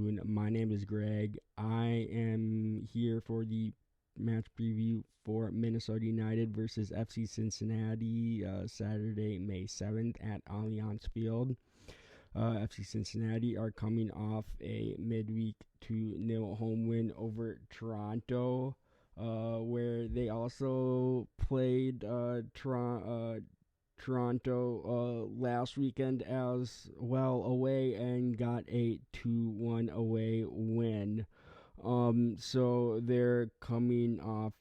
Loon. My name is Greg. I am here for the match preview for Minnesota United versus FC Cincinnati, Saturday, May 7th at Allianz Field. FC Cincinnati are coming off a midweek 2-0 home win over Toronto, where they also played Toronto last weekend as well away and got a 2-1 away win. So they're coming off,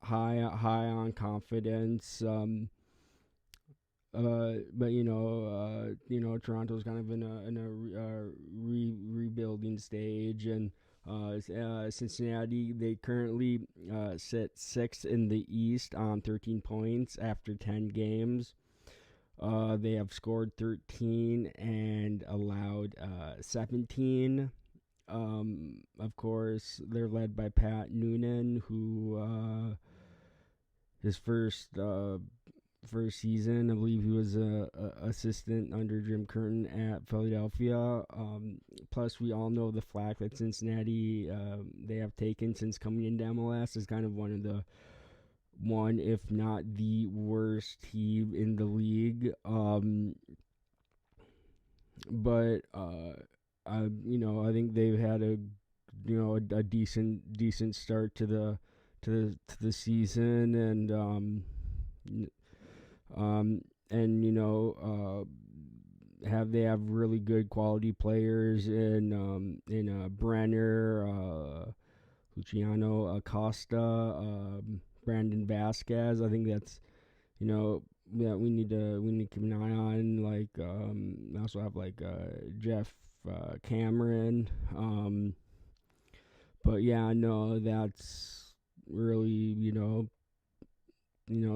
high on confidence. But Toronto's kind of in a rebuilding stage, and Cincinnati, they currently sit sixth in the East on 13 points after 10 games. They have scored 13 and allowed 17. Of course, they're led by Pat Noonan, who his first season, I believe he was a assistant under Jim Curtin at Philadelphia. Plus, we all know the flack that Cincinnati they have taken since coming into MLS is kind of one, if not the worst team in the league. But I think they've had a decent start to the season, and they have really good quality players in Brenner, Luciano Acosta, Brandon Vasquez. I think that's that we need to keep an eye on. Like we also have Jeff Cameron. But yeah, no, that's really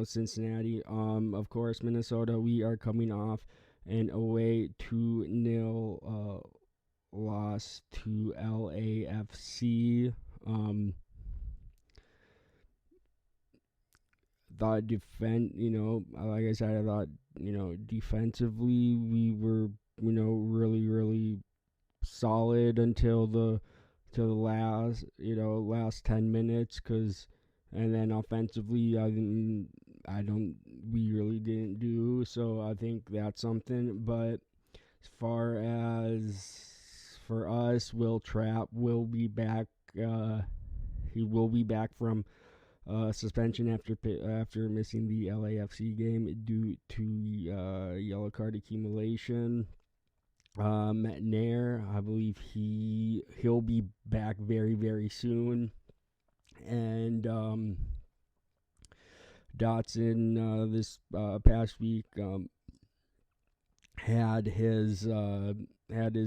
Cincinnati. Of course, Minnesota, we are coming off an away 2-0 loss to LAFC. Thought like I said, I thought, defensively we were, really, really solid until the last 10 minutes, and then offensively, we really didn't do. So I think that's something. But as far as for us, Will Trapp will be back. He will be back from suspension after missing the LAFC game due to yellow card accumulation. Nair, I believe he'll be back very, very soon. And Dotson this past week had his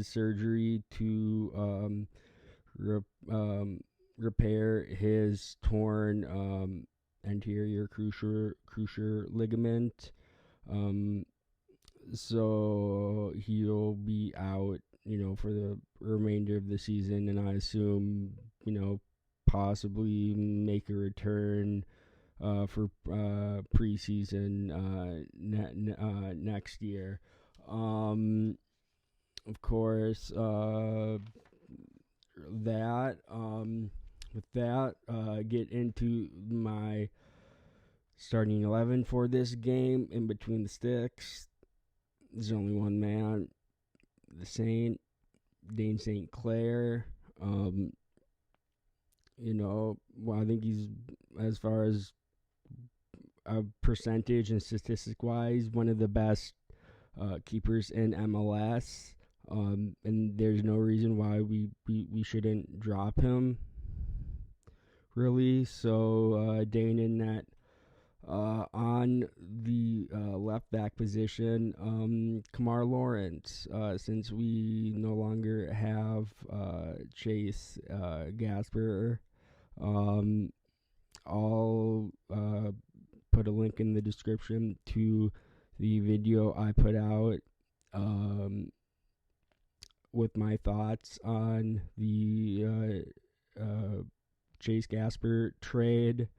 surgery to repair his torn anterior cruciate ligament. So he'll be out, for the remainder of the season, and I assume, possibly make a return for preseason next year. Of course, get into my starting 11 for this game. In between the sticks, there's only one man, Dane St. Clair. I think he's, as far as percentage and statistic wise, one of the best keepers in MLS. And there's no reason why we shouldn't drop him, really. So Dane in that. On the left back position, Kamar Lawrence, since we no longer have Chase Gasper, I'll put a link in the description to the video I put out with my thoughts on the Chase Gasper trade.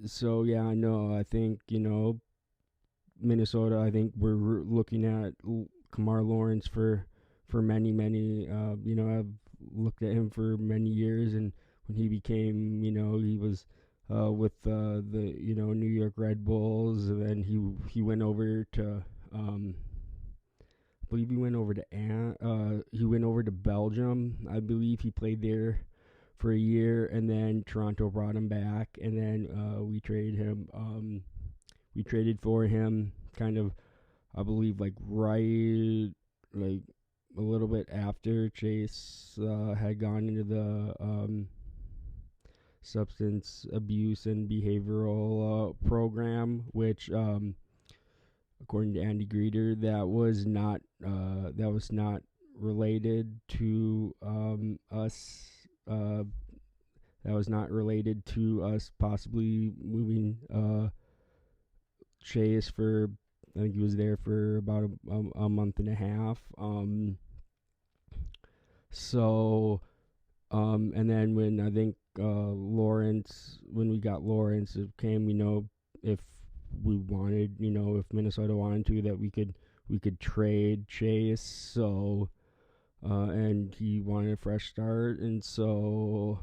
So yeah, I know. I think Minnesota. I think we're looking at Kamar Lawrence for many. I've looked at him for many years, and when he became, he was with the New York Red Bulls, and then he went over to I believe he went over to Belgium. I believe he played there for a year, and then Toronto brought him back, and then we traded him. We traded for him, kind of, I believe, like a little bit after Chase had gone into the substance abuse and behavioral program, which, according to Andy Greeter, that was not related to us. That was not related to us possibly moving Chase for. I think he was there for about a month and a half. And then when I think when we got Lawrence, it came, if we wanted, if Minnesota wanted to, that we could trade Chase. So, and he wanted a fresh start, and so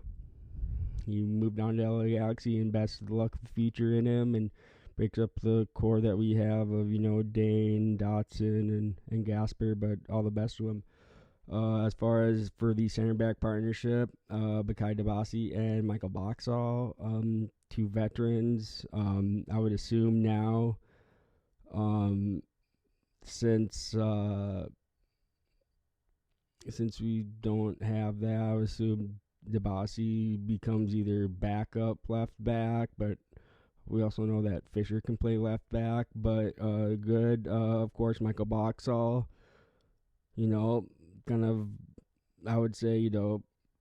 he moved on to LA Galaxy, and best of luck with the future in him, and breaks up the core that we have of, Dane, Dotson, and Gasper, but all the best to him. As far as for the center back partnership, Bakai Dabasi and Michael Boxall, two veterans. I would assume now, since we don't have that, I would assume Dabasi becomes either backup left back, but we also know that Fisher can play left back. But good, of course, Michael Boxall. Kind of, I would say,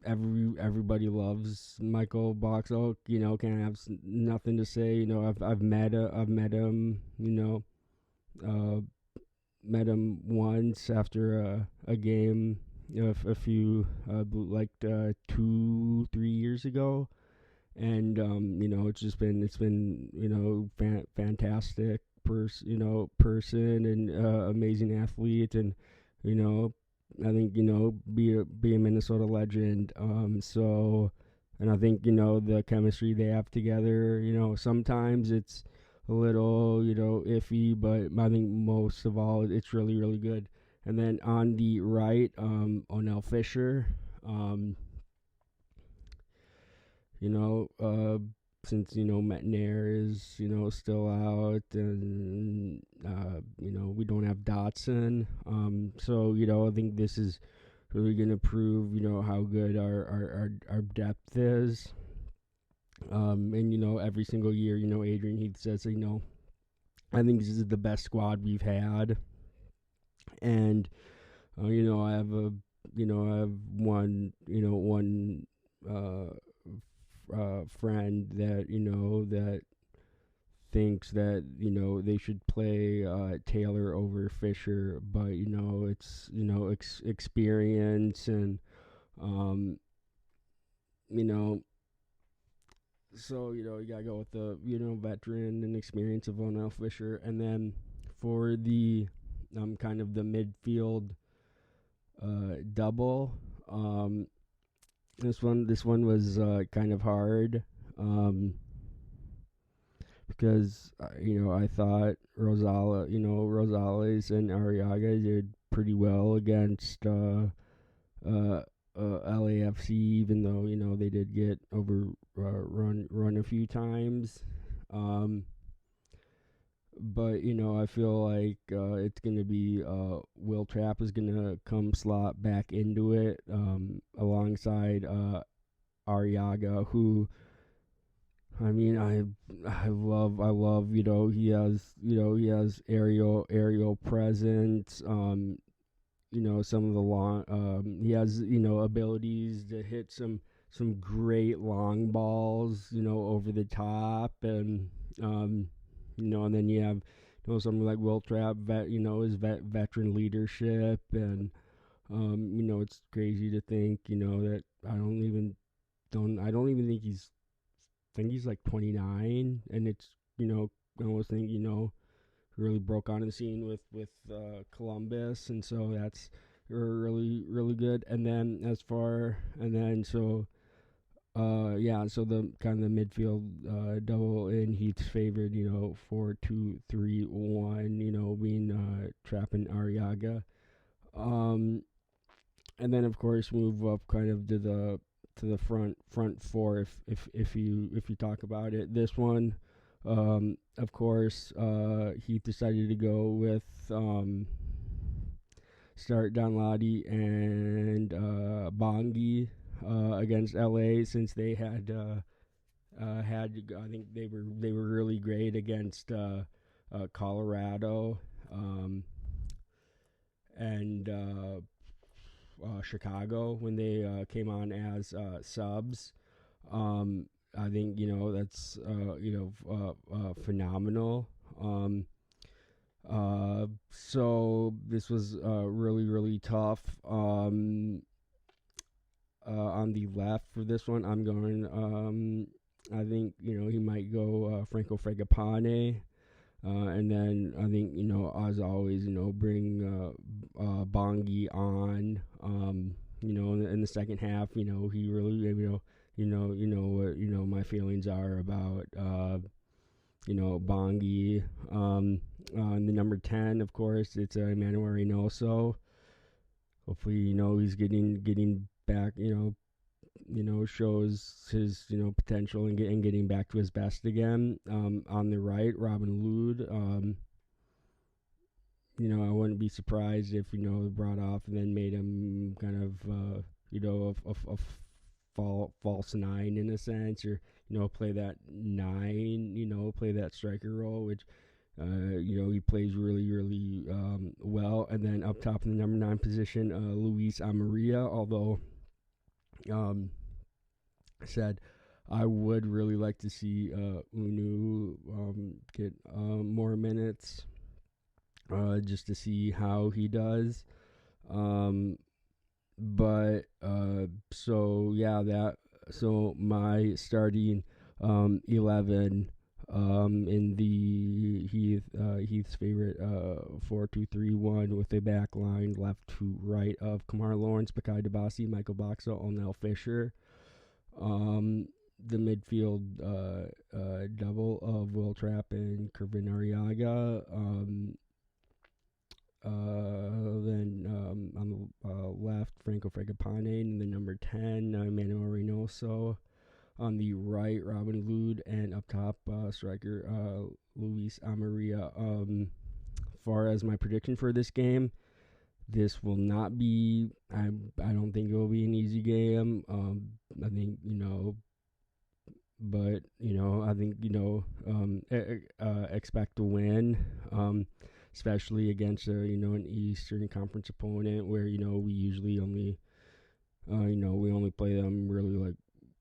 everybody loves Michael Boxall. Kind of have nothing to say. I've met him. Met him once after a game, a few 2-3 years ago, and it's been fantastic person and amazing athlete, and I think be a Minnesota legend. And I think the chemistry they have together. Sometimes it's a little iffy, but I think most of all it's really, really good. And then on the right, Onel Fisher. Since Metnair is still out, and we don't have Dotson, so I think this is really gonna prove how good our depth is, and every single year Adrian Heath says I think this is the best squad we've had, and I have one friend that that thinks that they should play Taylor over Fisher, but it's experience, and so you gotta go with the veteran and experience of Onel Fisher. And then for the kind of the midfield double, this one was kind of hard, because I thought Rosales and Arriaga did pretty well against LAFC, even though they did get run a few times. But I feel like it's gonna be Will Trapp is gonna come slot back into it, alongside Arriaga, who I love he has aerial presence, some of the long he has abilities to hit some great long balls over the top, and and then you have something like Will Trapp, his veteran leadership, and it's crazy to think that I don't even think he's like 29, and it's I almost think really broke onto the scene with Columbus, and so that's really good. And then so the kind of the midfield double in Heath's favored, 4-2-3-1, being Trapp and Arriaga. And then of course move up kind of to the front four if you talk about it. This one, of course, Heath decided to go with start Donladi and Bongi against LA, since they had I think they were really great against Colorado and Chicago when they came on as subs. I think that's phenomenal. So this was really tough. On the left for this one, I'm going. I think he might go Franco Fragapane. And then I think as always bring Bongi on. In the second half, he really what my feelings are about Bongi. On the number 10, of course, it's Emmanuel Reynoso. Hopefully, he's getting back. Shows his potential and getting back to his best again. On the right, Robin Lood. I wouldn't be surprised if brought off and then made him kind of a false nine in a sense, or play that nine, play that striker role, which he plays really well. And then up top in the number 9 position, Luis Amaria, although said I would really like to see Unu get more minutes, just to see how he does. But so my starting 11 in the Heath's favorite 4-2-3-1 with a back line left to right of Kamar Lawrence, Bakai Dabasi, Michael Boxall, Onel Fisher. The midfield double of Will Trapp and Kervin Arriaga. Then on the left, Franco Fragapane, and the number 10, Manuel Reynoso. On the right, Robin Lood, and up top, striker Luis Amaria. Far as my prediction for this game, this will not be. I don't think it will be an easy game. I think but I think expect to win. Especially against an Eastern Conference opponent where we usually only we only play them really like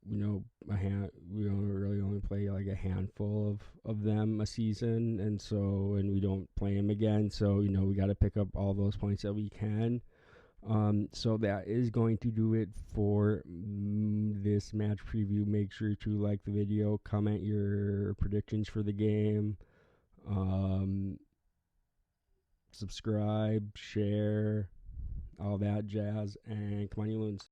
we only play like a handful of them a season, and we don't play them again, so we got to pick up all those points that we can. So that is going to do it for this match preview. Make sure to like the video, comment your predictions for the game, subscribe, share, all that jazz, and come on, you Loons.